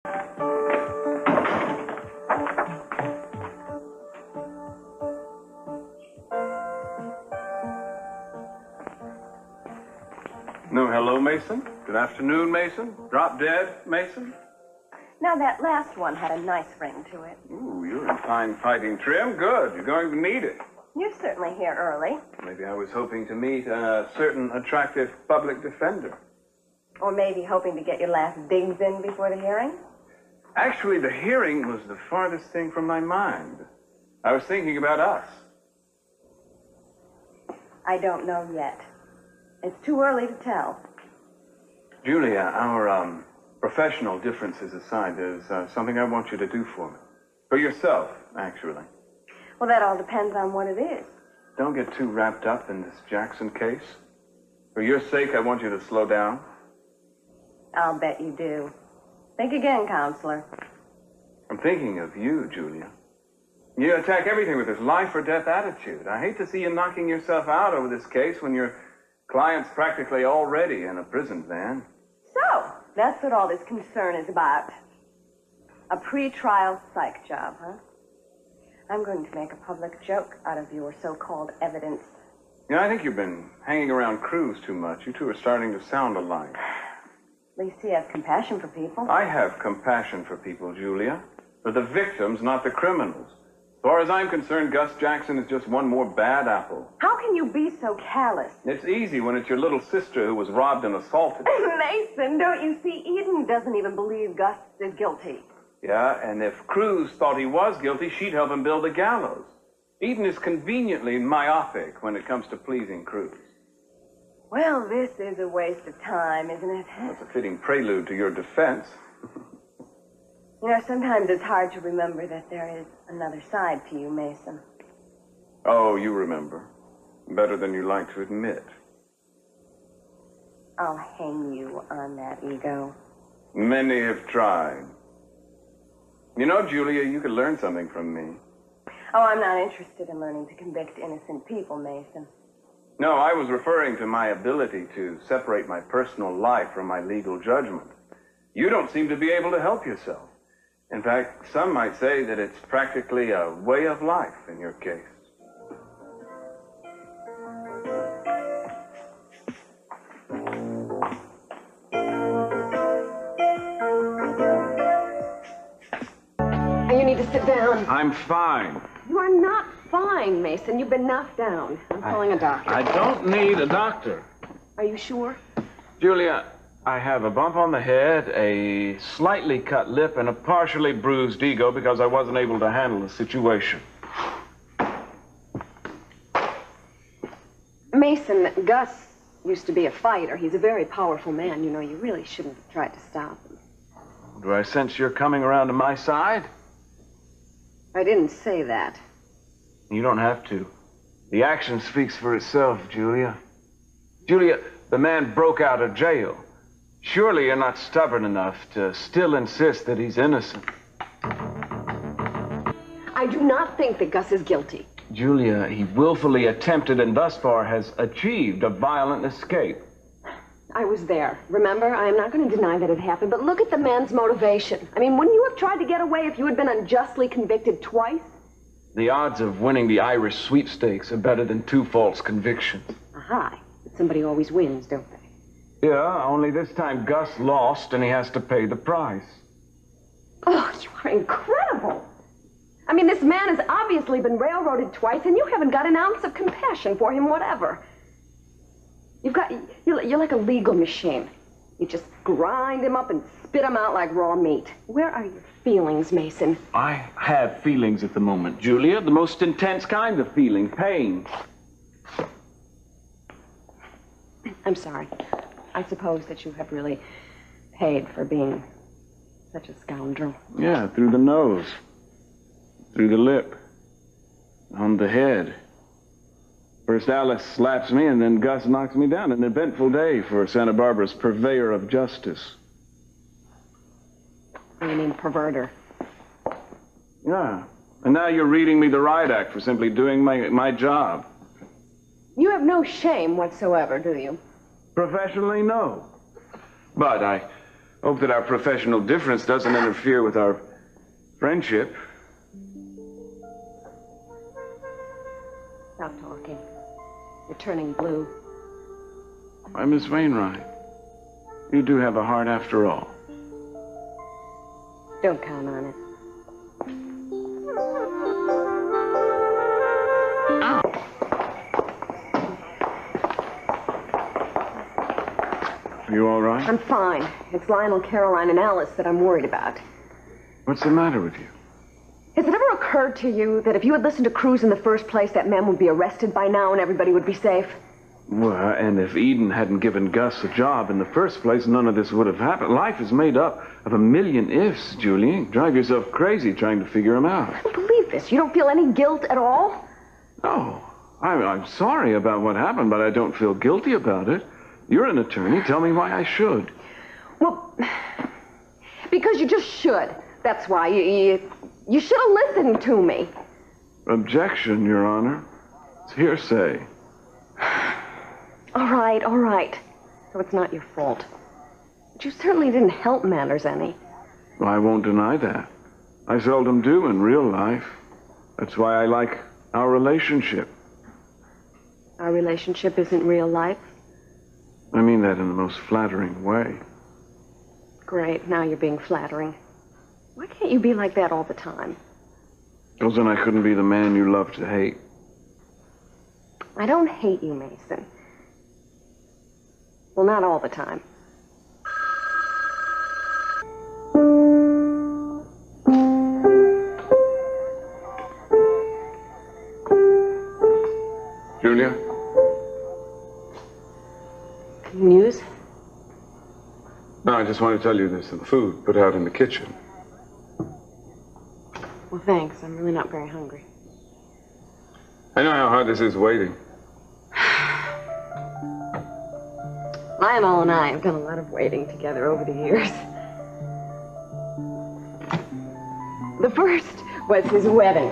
No, hello, Mason. Good afternoon, Mason. Drop dead, Mason. Now, that last one had a nice ring to it. Ooh, you're in fine fighting trim. Good. You're going to need it. You're certainly here early. Maybe I was hoping to meet a certain attractive public defender. Or maybe hoping to get your last digs in before the hearing. Actually, the hearing was the farthest thing from my mind. I was thinking about us. I don't know yet. It's too early to tell. Julia, our professional differences aside, there's something I want you to do for me. For yourself, actually. Well, that all depends on what it is. Don't get too wrapped up in this Jackson case. For your sake, I want you to slow down. I'll bet you do. Think again, counselor. I'm thinking of you, Julia. You attack everything with this life or death attitude. I hate to see you knocking yourself out over this case when your client's practically already in a prison van. So, that's what all this concern is about. A pre-trial psych job, huh? I'm going to make a public joke out of your so-called evidence. Yeah, I think you've been hanging around Cruz too much. You two are starting to sound alike. At least he has compassion for people. I have compassion for people, Julia. For the victims, not the criminals. As far as I'm concerned, Gus Jackson is just one more bad apple. How can you be so callous? It's easy when it's your little sister who was robbed and assaulted. Mason, don't you see? Eden doesn't even believe Gus is guilty. Yeah, and if Cruz thought he was guilty, she'd help him build a gallows. Eden is conveniently myopic when it comes to pleasing Cruz. Well, this is a waste of time, isn't it? That's a fitting prelude to your defense. You know, sometimes it's hard to remember that there is another side to you, Mason. Oh, you remember. Better than you like to admit. I'll hang you on that ego. Many have tried. You know, Julia, you could learn something from me. Oh, I'm not interested in learning to convict innocent people, Mason. No, I was referring to my ability to separate my personal life from my legal judgment. You don't seem to be able to help yourself. In fact, some might say that it's practically a way of life in your case. You need to sit down. I'm fine. You are not fine, Mason. You've been knocked down. I'm calling a doctor. I don't need a doctor. Are you sure? Julia, I have a bump on the head, a slightly cut lip, and a partially bruised ego because I wasn't able to handle the situation. Mason, Gus used to be a fighter. He's a very powerful man. You know, you really shouldn't have tried to stop him. Do I sense you're coming around to my side? I didn't say that. You don't have to. The action speaks for itself, Julia. Julia, the man broke out of jail. Surely you're not stubborn enough to still insist that he's innocent. I do not think that Gus is guilty. Julia, he willfully attempted and thus far has achieved a violent escape. I was there. Remember, I am not going to deny that it happened, but look at the man's motivation. I mean, wouldn't you have tried to get away if you had been unjustly convicted twice? The odds of winning the Irish sweepstakes are better than 2 false convictions. Aha. But somebody always wins, don't they? Yeah, only this time Gus lost and he has to pay the price. Oh, you are incredible. I mean, this man has obviously been railroaded twice, and you haven't got an ounce of compassion for him, whatever. You're like a legal machine. You just grind him up and spit him out like raw meat. Where are your feelings, Mason? I have feelings at the moment, Julia. The most intense kind of feeling, pain. I'm sorry. I suppose that you have really paid for being such a scoundrel. Yeah, through the nose, through the lip, on the head. First Alice slaps me, and then Gus knocks me down. An eventful day for Santa Barbara's purveyor of justice. You mean perverter? Yeah. And now you're reading me the riot act for simply doing my job. You have no shame whatsoever, do you? Professionally, no. But I Hope that our professional difference doesn't interfere with our friendship. Stop talking. You're turning blue. Why, Miss Wainwright, you do have a heart after all. Don't count on it. Are you all right? I'm fine. It's Lionel, Caroline, and Alice that I'm worried about. What's the matter with you? Has it ever occurred to you that if you had listened to Cruz in the first place, that man would be arrested by now and everybody would be safe? Well, and if Eden hadn't given Gus a job in the first place, none of this would have happened. Life is made up of a million ifs, Julie. Drive yourself crazy trying to figure them out. I don't believe this. You don't feel any guilt at all? No. I'm sorry about what happened, but I don't feel guilty about it. You're an attorney. Tell me why I should. Well, because you just should. That's why. You should have listened to me. Objection, Your Honor. It's hearsay. All right. So it's not your fault. But you certainly didn't help matters any. Well, I won't deny that. I seldom do in real life. That's why I like our relationship. Our relationship isn't real life? I mean that in the most flattering way. Great, now you're being flattering. Why can't you be like that all the time? Because then I couldn't be the man you love to hate. I don't hate you, Mason. Well, not all the time. Julia? News? No, I just want to tell you there's some food put out in the kitchen. Well, thanks. I'm really not very hungry. I know how hard this is waiting. Lionel and I have done a lot of waiting together over the years. The first was his wedding.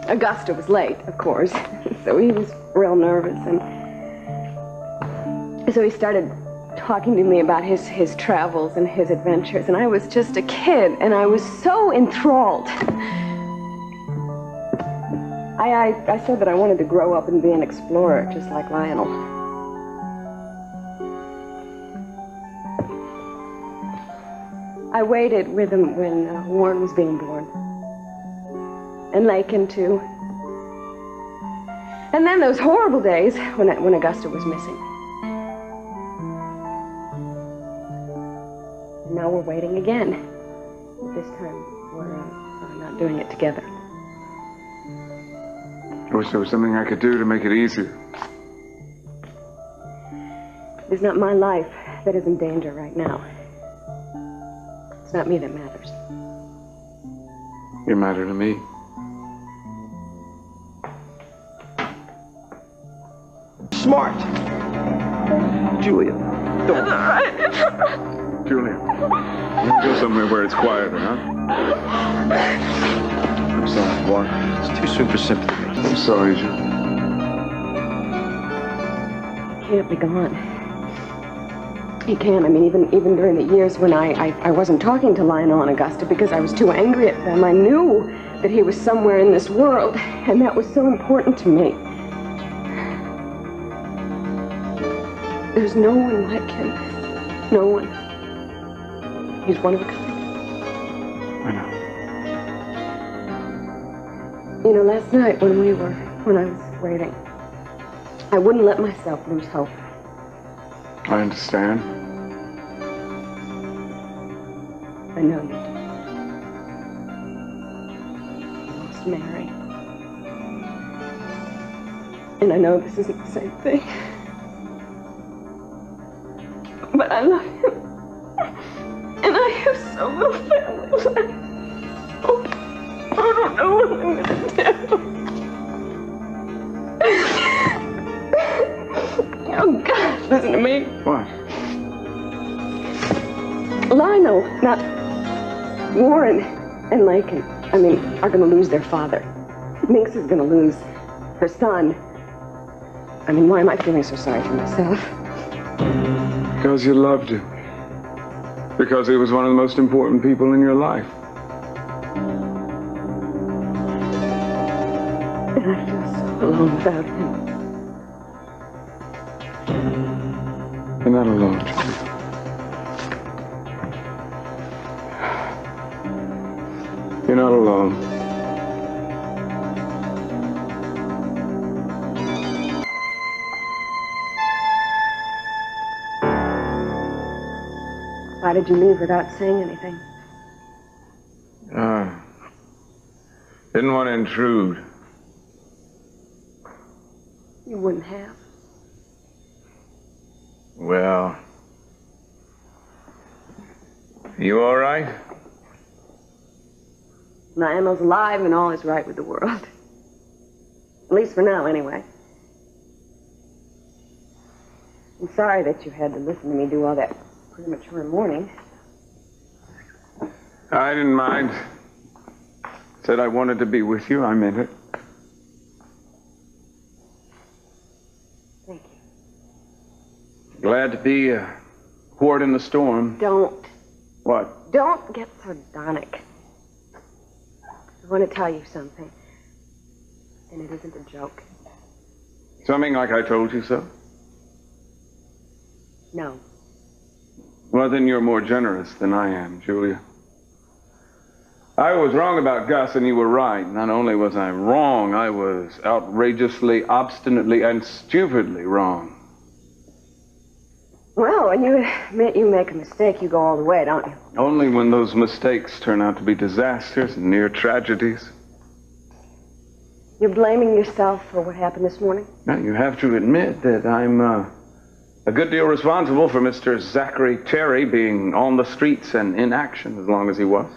Augusta was late, of course, so he was real nervous, and so he started talking to me about his travels and his adventures, and I was just a kid, and I was so enthralled. I said that I wanted to grow up and be an explorer, just like Lionel. I waited with him when Warren was being born. And Lakin, too. And then those horrible days when Augusta was missing. And now we're waiting again. This time, we're not doing it together. I wish there was something I could do to make it easier. It's not my life that is in danger right now. It's not me that matters. You matter to me. Smart. Julia, don't. Julia, let's go somewhere where it's quieter, huh? I'm sorry, what? It's too soon for sympathy. I'm sorry, Julia. He can't be gone. He can't. I mean, even during the years when I wasn't talking to Lionel and Augusta because I was too angry at them, I knew that he was somewhere in this world, and that was so important to me. There's no one like him. No one. He's one of a kind. I know. You know, last night when I was waiting, I wouldn't let myself lose hope. I understand. I know you do. You lost Mary. And I know this isn't the same thing. But I love him. And I have so little family left. Oh, I don't know what I'm going to do. Oh, God, listen to me. What? Lionel, not Warren and Lakin, are going to lose their father. Minx is going to lose her son. Why am I feeling so sorry for myself? Because you loved him. Because he was one of the most important people in your life. And I feel so alone without him. You're not alone, Julia. You're not alone. Why did you leave without saying anything? Didn't want to intrude. You wouldn't have. Well, you all right? Lionel's alive and all is right with the world. At least for now, anyway. I'm sorry that you had to listen to me do all that premature mourning. I didn't mind. Said I wanted to be with you. I meant it. Thank you. Glad to be a port in the storm. Don't. What? Don't get sardonic. I want to tell you something. And it isn't a joke. Something like I told you so? No. Well, then you're more generous than I am, Julia. I was wrong about Gus, and you were right. Not only was I wrong, I was outrageously, obstinately, and stupidly wrong. Well, when you admit you make a mistake, you go all the way, don't you? Only when those mistakes turn out to be disasters and near tragedies. You're blaming yourself for what happened this morning? Now, you have to admit that I'm a good deal responsible for Mr. Zachary Terry being on the streets and in action as long as he was.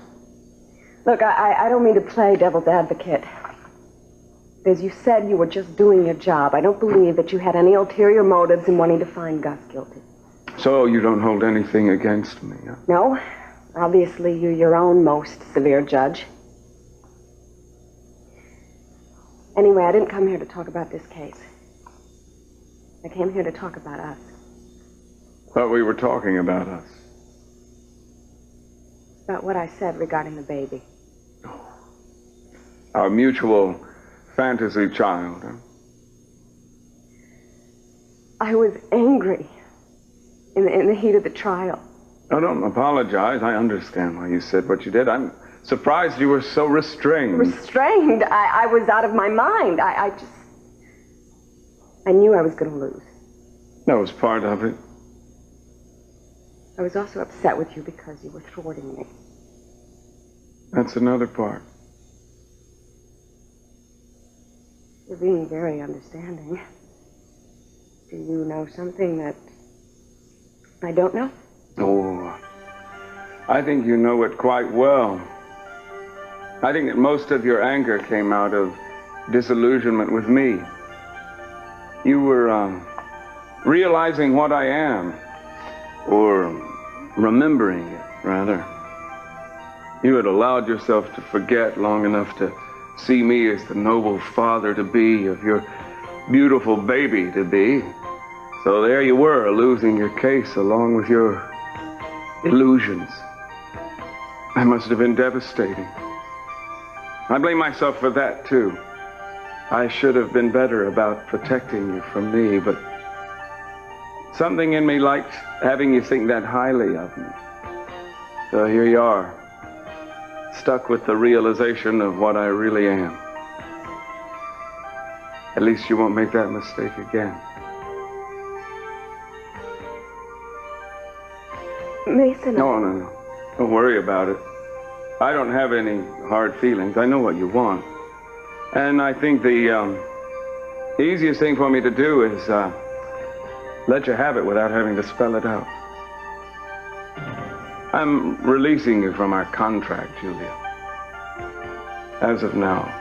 Look, I don't mean to play devil's advocate. As you said, you were just doing your job. I don't believe that you had any ulterior motives in wanting to find Gus guilty. So you don't hold anything against me, huh? No. Obviously, you're your own most severe judge. Anyway, I didn't come here to talk about this case. I came here to talk about us. Thought we were talking about us. About what I said regarding the baby. Our mutual fantasy child, huh? I was angry in the heat of the trial. Oh, don't apologize. I understand why you said what you did. I'm surprised you were so restrained. Restrained? I was out of my mind. I knew I was going to lose. That was part of it. I was also upset with you because you were thwarting me. That's another part. You're being very understanding. Do you know something that I don't know? Oh, I think you know it quite well. I think that most of your anger came out of disillusionment with me. You were realizing what I am, or remembering it, rather. You had allowed yourself to forget long enough to see me as the noble father-to-be of your beautiful baby-to-be. So there you were, losing your case along with your illusions. That must have been devastating. I blame myself for that, too. I should have been better about protecting you from me, but something in me liked having you think that highly of me. So here you are, stuck with the realization of what I really am. At least you won't make that mistake again. Mason. No. Don't worry about it. I don't have any hard feelings. I know what you want. And I think the easiest thing for me to do is let you have it without having to spell it out. I'm releasing you from our contract, Julia. As of now.